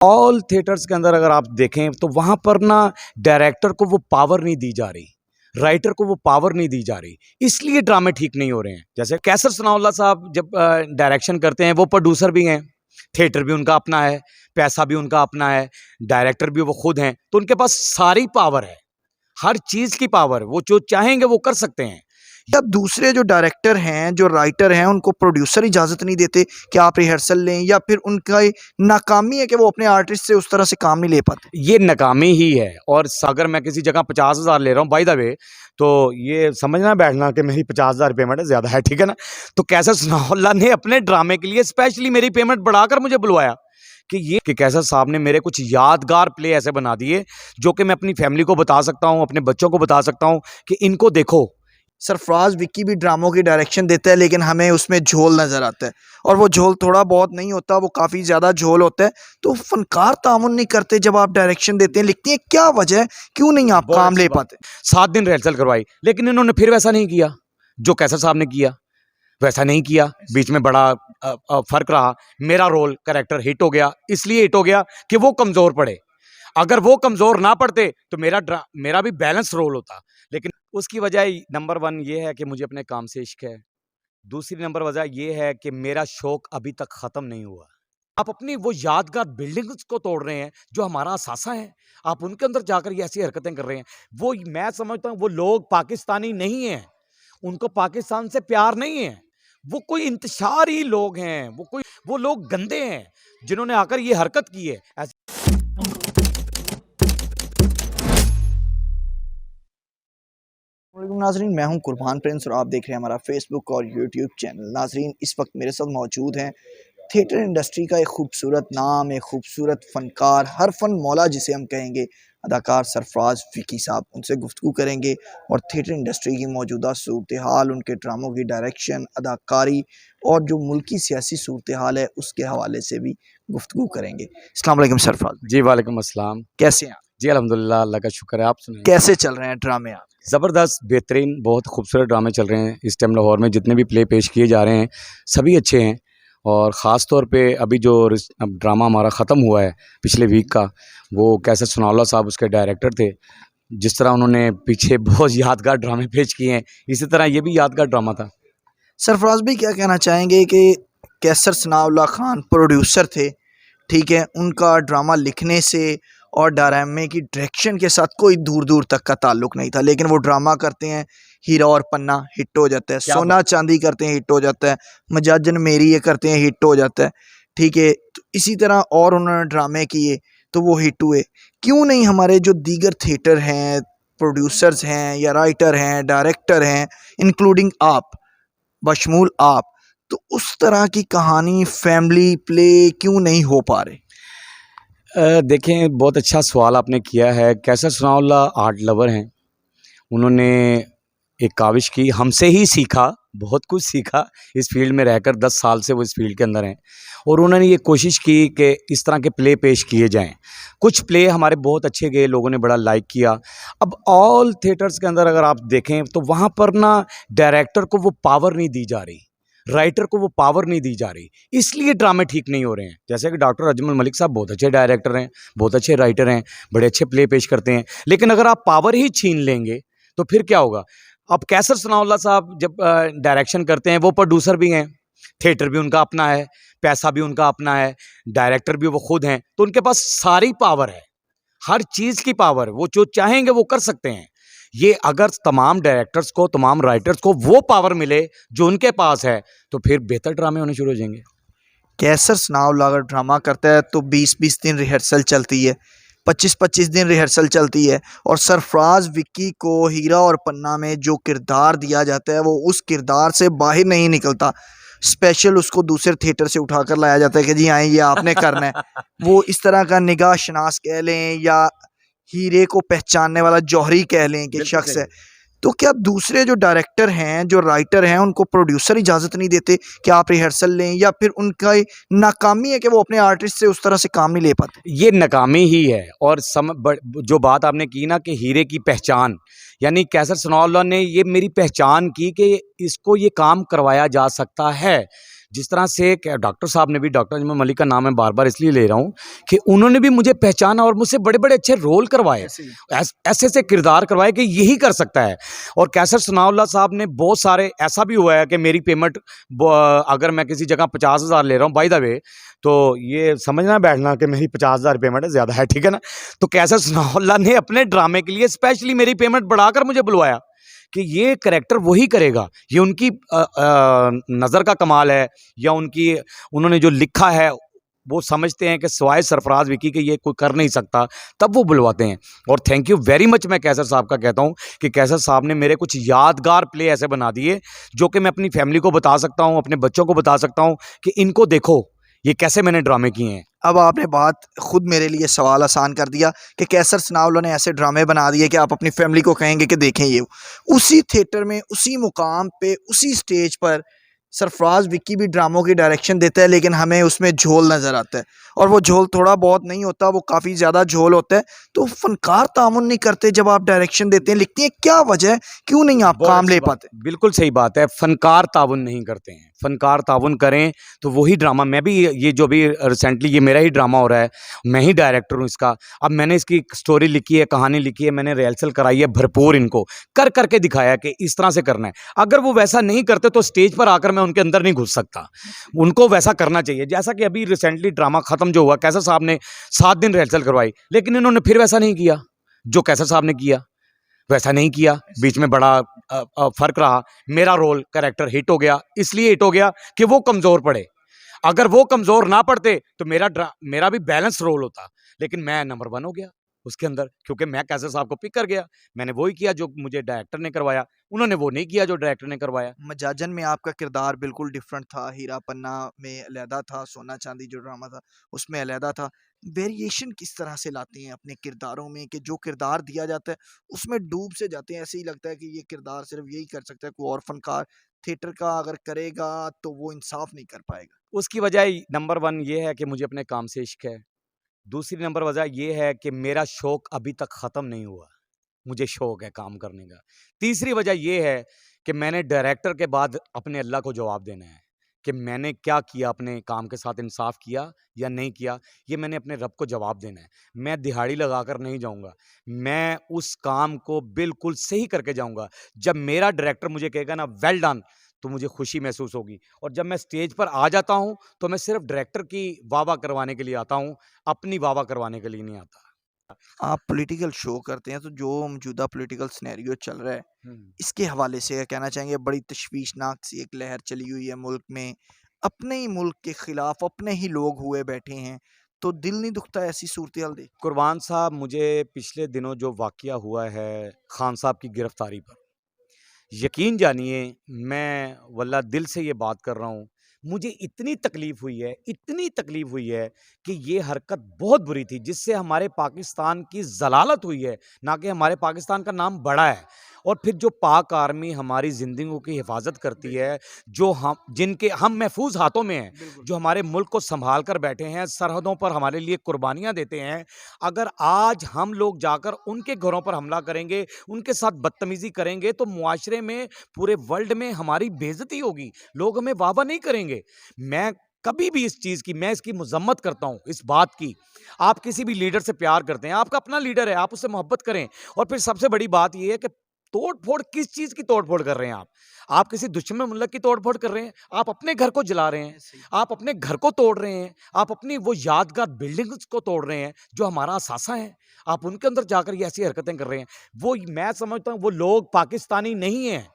All theatres के अंदर अगर आप देखें तो वहाँ पर ना डायरेक्टर को वो पावर नहीं दी जा रही, राइटर को वो पावर नहीं दी जा रही, इसलिए ड्रामे ठीक नहीं हो रहे हैं। जैसे कैसर सनाउल्लाह साहब जब डायरेक्शन करते हैं, वो प्रोड्यूसर भी हैं, थिएटर भी उनका अपना है, पैसा भी उनका अपना है, डायरेक्टर भी वो खुद हैं, तो उनके पास सारी पावर है, हर चीज़ की पावर, वो जो चाहेंगे वो कर सकते हैं। या दूसरे जो डायरेक्टर हैं, जो राइटर हैं, उनको प्रोड्यूसर इजाज़त नहीं देते कि आप रिहर्सल लें, या फिर उनका ये नाकामी है कि वो अपने आर्टिस्ट से उस तरह से काम नहीं ले पाते? ये नाकामी ही है। और अगर मैं किसी जगह 50,000 ले रहा हूँ बाय द वे, तो ये समझना बैठना कि मेरी 50,000 पेमेंट है, ज़्यादा है, ठीक है ना। तो कैसर सनाउल्लाह ने अपने ड्रामे के लिए स्पेशली मेरी पेमेंट बढ़ाकर मुझे बुलवाया कि कैसर साहब ने मेरे कुछ यादगार प्ले ऐसे बना दिए जो कि मैं अपनी फैमिली को बता सकता हूँ, अपने बच्चों को बता सकता हूँ कि इनको देखो। सरफराज विक्की भी ड्रामों की डायरेक्शन देता है, लेकिन हमें उसमें झोल नज़र आता है, और वो झोल थोड़ा बहुत नहीं होता, वो काफ़ी ज़्यादा झोल होता है। तो फनकार तामुन नहीं करते जब आप डायरेक्शन देते हैं, लिखते हैं, क्या वजह है, क्यों नहीं आप काम ले पाते? 7 दिन रिहर्सल करवाई, लेकिन इन्होंने फिर वैसा नहीं किया जो कैसर साहब ने किया, वैसा नहीं किया। बीच में बड़ा फर्क रहा। मेरा रोल कैरेक्टर हिट हो गया, इसलिए हिट हो गया कि वो कमज़ोर पड़े। अगर वो कमज़ोर ना पड़ते तो मेरा भी बैलेंस रोल होता। लेकिन उसकी वजह नंबर 1 ये है कि मुझे अपने काम से इश्क है। दूसरी नंबर वजह ये है कि मेरा शौक अभी तक ख़त्म नहीं हुआ। आप अपनी वो यादगार बिल्डिंग्स को तोड़ रहे हैं जो हमारा असासा है, आप उनके अंदर जाकर ये ऐसी हरकतें कर रहे हैं। वो मैं समझता हूँ वो लोग पाकिस्तानी नहीं हैं, उनको पाकिस्तान से प्यार नहीं है, वो कोई इंतशारी लोग हैं, वो लोग गंदे हैं जिन्होंने आकर ये हरकत की है। वालेकुम नाजरीन, मैं हूं कुर्बान प्रिंस और आप देख रहे हैं हमारा फेसबुक और यूट्यूब चैनल। नाजरीन, इस वक्त मेरे साथ मौजूद हैं थिएटर इंडस्ट्री का एक खूबसूरत नाम, एक खूबसूरत फ़नकार, हर फन मौला जिसे हम कहेंगे, अदाकार सरफराज विक्की साहब। उनसे गुफ्तगू करेंगे और थिएटर इंडस्ट्री की मौजूदा सूरत हाल, उनके ड्रामों की डायरेक्शन, अदाकारी और जो मुल्की सियासी सूरत हाल है उसके हवाले से भी गुफ्तगू करेंगे। अस्सलाम वालेकुम सरफराज। जी वालेकुम अस्सलाम। कैसे हैं आप? जी अल्हम्दुलिल्लाह, अल्लाह का शुक्र है। आप सुनाइए। कैसे चल रहे हैं ड्रामे आप? ज़बरदस्त, बेहतरीन, बहुत खूबसूरत ड्रामे चल रहे हैं इस टाइम लाहौर में। जितने भी प्ले पेश किए जा रहे हैं सभी अच्छे हैं, और ख़ास तौर पे अभी जो ड्रामा हमारा ख़त्म हुआ है पिछले वीक का, वो कैसर सनाउल्लाह साहब उसके डायरेक्टर थे। जिस तरह उन्होंने पीछे बहुत यादगार ड्रामे पेश किए हैं, इसी तरह ये भी यादगार ड्रामा था। सरफराज भाई, क्या कहना चाहेंगे कि कैसर सनाउल्लाह खान प्रोड्यूसर थे, ठीक है, उनका ड्रामा लिखने से और ड्रामे की डायरेक्शन के साथ कोई दूर दूर तक का ताल्लुक नहीं था, लेकिन वो ड्रामा करते हैं, हीरा और पन्ना हिट हो जाता है, सोना चांदी करते हैं, हिट हो जाता है, मजाजन मेरी ये करते हैं, हिट हो जाता है, ठीक है। तो इसी तरह और उन्होंने ड्रामे किए तो वो हिट हुए। क्यों नहीं हमारे जो दीगर थिएटर हैं, प्रोड्यूसर्स हैं या राइटर हैं, डायरेक्टर हैं, इंक्लूडिंग आप, बशमूल आप, तो उस तरह की कहानी, फैमिली प्ले क्यों नहीं हो पा रहे? देखें, बहुत अच्छा सवाल आपने किया है। कैसर सनाउल्लाह आर्ट लवर हैं। उन्होंने एक काविश की, हमसे ही सीखा, बहुत कुछ सीखा इस फील्ड में रहकर। 10 साल से वो इस फील्ड के अंदर हैं, और उन्होंने ये कोशिश की कि इस तरह के प्ले पेश किए जाएं। कुछ प्ले हमारे बहुत अच्छे गए, लोगों ने बड़ा लाइक किया। अब ऑल थिएटर्स के अंदर अगर आप देखें तो वहाँ पर ना डायरेक्टर को वो पावर नहीं दी जा रही, राइटर को वो पावर नहीं दी जा रही, इसलिए ड्रामे ठीक नहीं हो रहे हैं। जैसे कि डॉक्टर अजमल मलिक साहब बहुत अच्छे डायरेक्टर हैं, बहुत अच्छे राइटर हैं, बड़े अच्छे प्ले पेश करते हैं, लेकिन अगर आप पावर ही छीन लेंगे तो फिर क्या होगा। अब कैसर सनाउल्लाह साहब जब डायरेक्शन करते हैं, वो प्रोड्यूसर भी हैं, थिएटर भी उनका अपना है, पैसा भी उनका अपना है, डायरेक्टर भी वो खुद हैं, तो उनके पास सारी पावर है, हर चीज़ की पावर, वो जो चाहेंगे वो कर सकते हैं। ये अगर तमाम डायरेक्टर्स को, तमाम राइटर्स को वो पावर मिले जो उनके पास है, तो फिर बेहतर ड्रामे होने शुरू हो जाएंगे। कैसर सनाउल्लाह अगर ड्रामा करता है तो 20-20 दिन रिहर्सल चलती है, 25-25 दिन रिहर्सल चलती है, और सरफराज विक्की को हीरा और पन्ना में जो किरदार दिया जाता है वो उस किरदार से बाहर नहीं निकलता। स्पेशल उसको दूसरे थिएटर से उठाकर लाया जाता है कि जी आए, ये आपने करना है। वो इस तरह का निगाह शनास कह लें या हीरे को पहचानने वाला जौहरी कह लें कि शख्स है। तो क्या दूसरे जो डायरेक्टर हैं, जो राइटर हैं, उनको प्रोड्यूसर इजाज़त नहीं देते कि आप रिहर्सल लें, या फिर उनका ये नाकामी है कि वो अपने आर्टिस्ट से उस तरह से काम नहीं ले पाते? ये नाकामी ही है। और जो बात आपने की ना कि हीरे की पहचान, यानी कैसर सनाउल्लाह ने ये मेरी पहचान की कि इसको ये काम करवाया जा सकता है। जिस तरह से डॉक्टर साहब ने भी, डॉक्टर अजमल मलिक का नाम मैं बार-बार इसलिए ले रहा हूँ कि उन्होंने भी मुझे पहचाना और मुझसे बड़े-बड़े अच्छे रोल करवाए, ऐसे ही ऐसे-ऐसे किरदार करवाए कि यही कर सकता है। और कैसर सनाउल्लाह साहब ने बहुत सारे, ऐसा भी हुआ है कि मेरी पेमेंट अगर मैं किसी जगह 50,000 ले रहा हूँ, बाय द वे, तो ये समझना बैठना कि मेरी 50,000 पेमेंट है, ज़्यादा है, ठीक है ना? तो कैसर सनाउल्लाह ने अपने ड्रामे के लिए स्पेशली मेरी पेमेंट बढ़ाकर मुझे बुलवाया कि ये करैक्टर वही करेगा। ये उनकी नज़र का कमाल है, या उनकी, उन्होंने जो लिखा है वो समझते हैं कि सिवाय सरफराज विकी के ये कोई कर नहीं सकता, तब वो बुलवाते हैं। और थैंक यू वेरी मच मैं कैसर साहब का कहता हूँ कि कैसर साहब ने मेरे कुछ यादगार प्ले ऐसे बना दिए जो कि मैं अपनी फैमिली को बता सकता हूँ, अपने बच्चों को बता सकता हूँ कि इनको देखो ये कैसे मैंने ड्रामे किए हैं। अब आपने बात खुद मेरे लिए सवाल आसान कर दिया कि कैसर सनाउल्लाह ने ऐसे ड्रामे बना दिए कि आप अपनी फैमिली को कहेंगे कि देखें ये। उसी थिएटर में, उसी मुकाम पे, उसी स्टेज पर सरफराज विक्की भी ड्रामों की डायरेक्शन देता है, लेकिन हमें उसमें झोल नज़र आता है, और वो झोल थोड़ा बहुत नहीं होता, वो काफ़ी ज़्यादा झोल होता है। तो फनकार तामुन नहीं करते जब आप डायरेक्शन देते हैं, लिखते हैं, क्या वजह है, क्यों नहीं आप बहुत काम अच्छी ले बात, पाते? बिल्कुल सही बात है। फ़नकार ताउन नहीं करते हैं, फ़नकार ताउन करें तो वही ड्रामा, मैं भी ये जो भी रिसेंटली ये मेरा ही ड्रामा हो रहा है, मैं ही डायरेक्टर हूँ इसका। अब मैंने इसकी स्टोरी लिखी है, कहानी लिखी है, मैंने रिहर्सल कराई है भरपूर, इनको कर के दिखाया कि इस तरह से करना है। अगर वो वैसा नहीं करते तो स्टेज पर आकर मैं उनके अंदर नहीं घुस सकता। उनको वैसा करना चाहिए। जैसा कि अभी रिसेंटली ड्रामा ख़त्म जो हुआ, कैसर साहब ने 7 दिन रिहर्सल करवाई, लेकिन इन्होंने फिर वैसा नहीं किया जो कैसर साहब ने किया, वैसा नहीं किया। बीच में बड़ा फ़र्क रहा। मेरा रोल कैरेक्टर हिट हो गया, इसलिए हिट हो गया कि वो कमज़ोर पड़े। अगर वो कमज़ोर ना पड़ते तो मेरा भी बैलेंस रोल होता, लेकिन मैं नंबर 1 हो गया उसके अंदर, क्योंकि मैं कैसर साहब को पिक कर गया। मैंने वही किया जो मुझे डायरेक्टर ने करवाया, उन्होंने वो नहीं किया जो डायरेक्टर ने करवाया। मजाजन में आपका किरदार बिल्कुल डिफरेंट था, हीरा पन्ना में अलहदा था, सोना चांदी जो ड्रामा था उसमें अलहदा था। वेरिएशन किस तरह से लाते हैं अपने किरदारों में कि जो किरदार दिया जाता है उसमें डूब से जाते हैं, ऐसे ही लगता है कि ये किरदार सिर्फ यही कर सकता है, कोई और फनकार थिएटर का अगर करेगा तो वो इंसाफ नहीं कर पाएगा? उसकी वजह नंबर 1 ये है कि मुझे अपने काम से इश्क है। दूसरी नंबर वजह ये है कि मेरा शौक अभी तक ख़त्म नहीं हुआ। मुझे शौक है काम करने का। तीसरी वजह ये है कि मैंने डायरेक्टर के बाद अपने अल्लाह को जवाब देना है कि मैंने क्या किया, अपने काम के साथ इंसाफ किया या नहीं किया, ये मैंने अपने रब को जवाब देना है। मैं दिहाड़ी लगाकर नहीं जाऊँगा। मैं उस काम को बिल्कुल सही करके जाऊँगा। जब मेरा डायरेक्टर मुझे कहेगा ना वेल डन, तो मुझे खुशी महसूस होगी। और जब मैं स्टेज पर आ जाता हूँ, तो मैं सिर्फ़ डायरेक्टर की वाह-वाह करवाने के लिए आता हूँ, अपनी वाह-वाह करवाने के लिए नहीं आता। आप पॉलिटिकल शो करते हैं, तो जो मौजूदा पॉलिटिकल सिनेरियो चल रहा है हुँ। इसके हवाले से क्या कहना चाहेंगे? बड़ी तशवीशनाक सी एक लहर चली हुई है मुल्क में, अपने ही मुल्क के खिलाफ अपने ही लोग हुए बैठे हैं, तो दिल नहीं दुखता ऐसी सूरत-हाल देख? कुरबान साहब, मुझे पिछले दिनों जो वाक़या हुआ है खान साहब की गिरफ़्तारी पर, यकीन जानिए मैं वल्लाह दिल से ये बात कर रहा हूँ, मुझे इतनी तकलीफ़ हुई है कि ये हरकत बहुत बुरी थी, जिससे हमारे पाकिस्तान की ज़लालत हुई है, ना कि हमारे पाकिस्तान का नाम बढ़ा है। और फिर जो पाक आर्मी हमारी ज़िंदगियों की हिफ़ाज़त करती है, जो जिनके हम महफूज़ हाथों में हैं, बिल्कुल। जो हमारे मुल्क को सँभाल कर बैठे हैं, सरहदों पर हमारे लिए कुर्बानियाँ देते हैं, अगर आज हम लोग जाकर उनके घरों पर हमला करेंगे, उनके साथ बदतमीज़ी करेंगे, तो मुआशरे में, पूरे वर्ल्ड में हमारी बेइज़्ज़ती होगी, लोग हमें वाह-वाह नहीं करेंगे। मैं कभी भी इस चीज़ की, मैं इसकी मज़म्मत करता हूँ, इस बात की। आप किसी भी लीडर से प्यार करते हैं, आपका अपना लीडर है, आप उससे मोहब्बत करें। और फिर सबसे बड़ी बात ये है कि तोड़-फोड़ किस चीज़ की तोड़-फोड़ कर रहे हैं आप? आप किसी दुश्मन मुल्क की तोड़-फोड़ कर रहे हैं, आप अपने घर को जला रहे हैं, ऐसे ही। आप अपने घर को तोड़ रहे हैं, आप अपनी वो यादगार बिल्डिंग्स को तोड़ रहे हैं, जो हमारा असासा है, आप उनके अंदर जाकर ये ऐसी हरकतें कर रहे हैं। वो मैं समझता हूँ वो लोग पाकिस्तानी नहीं हैं,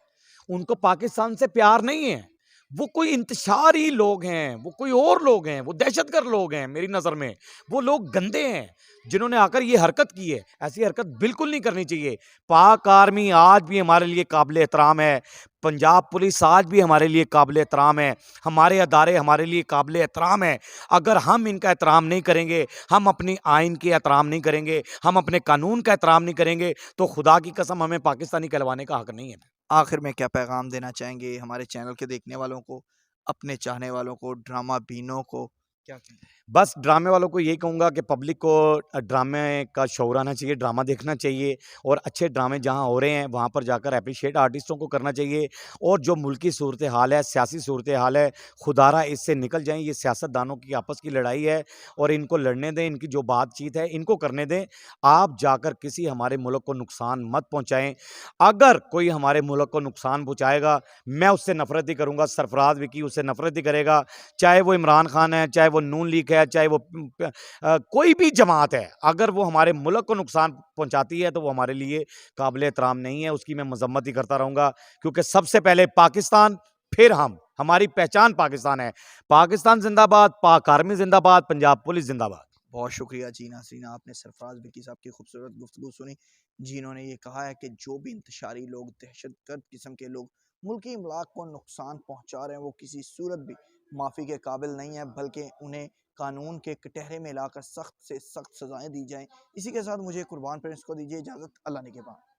उनको पाकिस्तान से प्यार नहीं है। वो कोई इंतशारी लोग हैं, वो कोई और लोग हैं, वो दहशतगर्द लोग हैं मेरी नज़र में। वो लोग गंदे हैं, जिन्होंने आकर ये हरकत की है। ऐसी हरकत बिल्कुल नहीं करनी चाहिए। पाक आर्मी आज भी हमारे लिए काबिल एहतराम है, पंजाब पुलिस आज भी हमारे लिए काबिल एहतराम है, हमारे अदारे हमारे लिए काबिल एहतराम हैं। अगर हम इनका एहतराम नहीं करेंगे, हम अपनी आइन के एहतराम नहीं करेंगे, हम अपने कानून का एहतराम नहीं करेंगे, तो खुदा की कसम हमें पाकिस्तानी कहलवाने का हक नहीं है। आखिर में क्या पैगाम देना चाहेंगे हमारे चैनल के देखने वालों को, अपने चाहने वालों को, ड्रामा बीनों को? क्या कहें? बस ड्रामे वालों को यही कहूँगा कि पब्लिक को ड्रामे का शौक आना चाहिए, ड्रामा देखना चाहिए और अच्छे ड्रामे जहाँ हो रहे हैं वहाँ पर जाकर एप्रिशिएट आर्टिस्टों को करना चाहिए। और जो मुल्की सूरत हाल है, सियासी सूरत हाल है, खुदारा इससे निकल जाएँ। ये सियासतदानों की आपस की लड़ाई है और इनको लड़ने दें, इनकी जो बातचीत है इनको करने दें। आप जाकर किसी हमारे मुल्क को नुकसान मत पहुँचाएँ। अगर कोई हमारे मुल्क को नुकसान पहुँचाएगा, मैं उससे नफ़रत ही करूँगा, सरफराज विकी उससे नफ़रत ही करेगा। चाहे वो इमरान खान है, चाहे वो नून लीग है, चाहे वो कोई भी जमात है, अगर वो हमारे मुल्क को नुकसान पहुँचाती है, तो वो हमारे लिए काबिल एहतराम नहीं है, उसकी मैं मज़म्मत ही करता रहूँगा। क्योंकि सबसे पहले पाकिस्तान, फिर हम। हमारी पहचान पाकिस्तान है। पाकिस्तान ज़िंदाबाद, पाक आर्मी ज़िंदाबाद, पंजाब पुलिस ज़िंदाबाद। बहुत शुक्रिया जी नाज़रीन, आपने सरफराज विकी साहब की खूबसूरत गुफ्तगू सुनी, जिन्होंने ये कहा है कि जो भी इंतशारी लोग, दहशतगर्द किस्म के लोग मुल्की इमलाक को नुकसान पहुँचा रहे हैं, वो किसी सूरत भी माफ़ी के काबिल नहीं है, बल्कि उन्हें कानून के कटहरे में लाकर सख्त से सख्त सज़ाएँ दी जाएँ। इसी के साथ मुझे कुर्बान प्रिंस को दीजिए इजाज़त। अल्लाह ने के बाद।